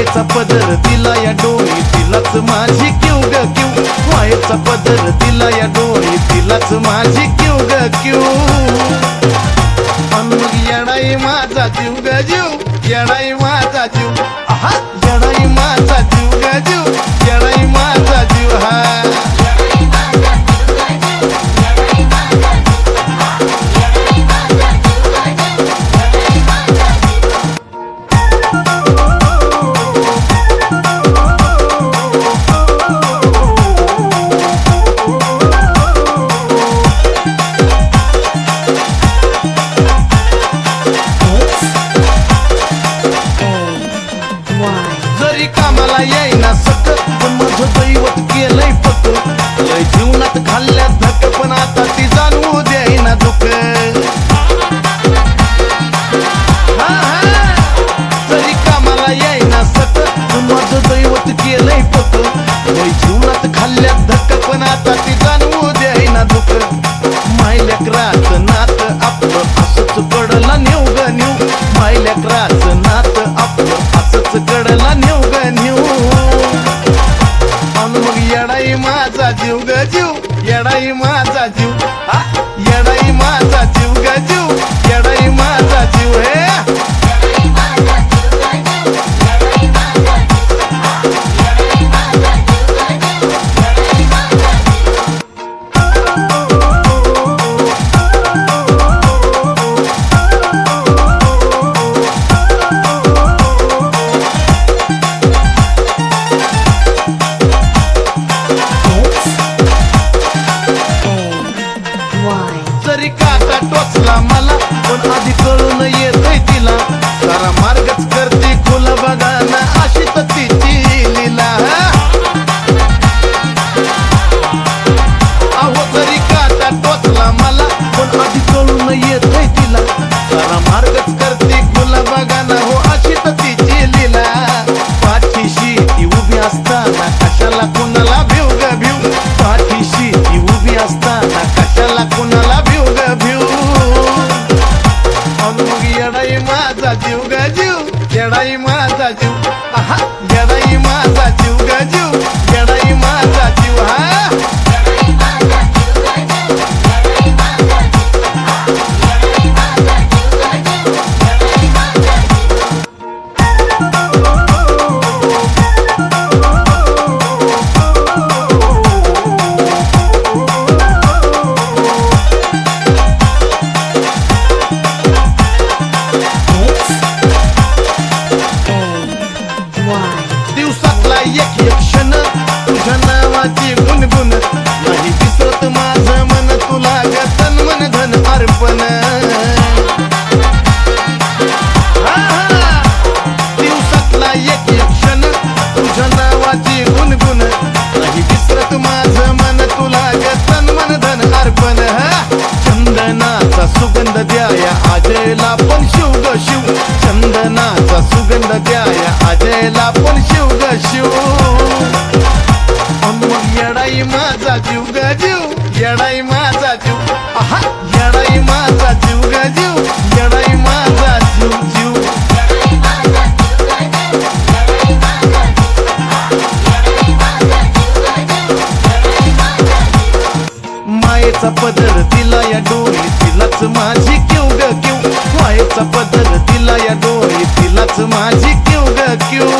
मायेचा पदर दिला या डोळी तिलाच माझी क्यू ग क्यू मायेचा पदर दिला या डोळी तिलाच माझी क्यू ग क्यू मग येडाई माझा जीव ग जीव येडाई माझा जीव आहा येडाई माझा जीव ग जीव येडाई माझा जीव हा जरी कामाला येईना सक पण माझं दैवत केलंय पक लय जीवनात खाल्ल्या धक पण आता ती जाणवू देईना दुःख जरी कामाला येईना सक पण माझं दैवत केलंय पक लय जीवनात खाल्ल्या धक पण आता ती जाणवू देईना दुःख मायलेकराचं नात आपलं असंच कडला नेऊ ग नेऊ मायलेकराचं नात आपलं असंच कडला नेऊ ग नेऊ अन मग येडाई माझा जीव ग जीव येडाई माझा जीव येडाई माझा जीव ग जीव येडाई माझा जीव हे जरी काटा टोचला मला पण आधी कळून येतय तिला सारा मार्गच करते खुला बघा ना अशी तर तिची लीला अहो जरी काटा टोचला मला पण आधी कळून येतय तिला सारा मार्गच करते खुला बघा ना हो अशी तर तिची लीला पाठीशी ती उभी असताना कशाला कुणाला भिव ग भिव पाठीशी ती उभी असताना कशाला कुणाला भिव ग भिव मग येडाई माझा जीव ग जीव येडाई माझा जीव आहा येडाई माझा जीव ग जीव येडाई माझा जीव हा दिवसातला एक एक क्षण तुझ्या नावाची गुणगुण नाही विसरत माझं मन तुला ग तन मन धन अर्पण दिवसातला एक एक क्षण तुझ्या नावाची गुणगुण नाही विसरत माझं मन तुला ग तन मन धन अर्पण चंदनाचा सुगंध द्याया अजयला पण शिव ग शिव चंदनाचा सुगंध द्याया अजयला पण शिव ग शिव मग येडाई माझा जीव ग जीव येडाई माझा जीव आहा येडाई माझा जीव ग जीव येडाई माझा जीव जीव मायेचा पदर दिला या डोळी तिलाच माझी क्यू ग क्यू मायेचा पदर दिला या डोळी तिलाच माझी क्यू ग क्यू